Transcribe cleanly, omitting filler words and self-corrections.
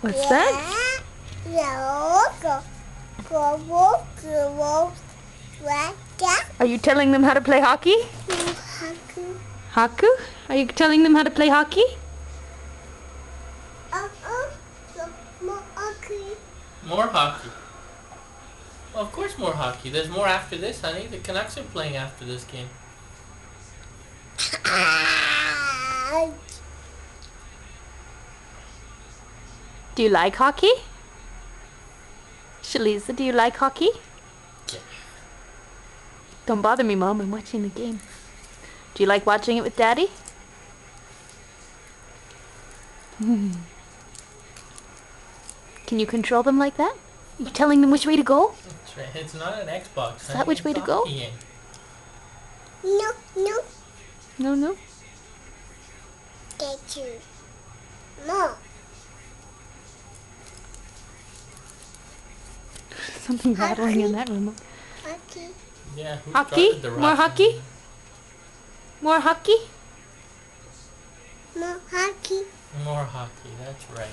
What's that? Are you telling them how to play hockey? Haku? Are you telling them how to play hockey? More hockey. Well, of course more hockey. There's more after this, honey. The Canucks are playing after this game. Do you like hockey? Shaliza, do you like hockey? Yeah. Don't bother me, Mom. I'm watching the game. Do you like watching it with Daddy? Can you control them like that? Are you telling them which way to go? That's right. It's not an Xbox. Is that which way to go? No, no. No, no. Get you. No. Something rattling in that room. Hockey. Yeah. Who Hockey? started the More rocking? hockey? More hockey? No hockey. More hockey. That's right.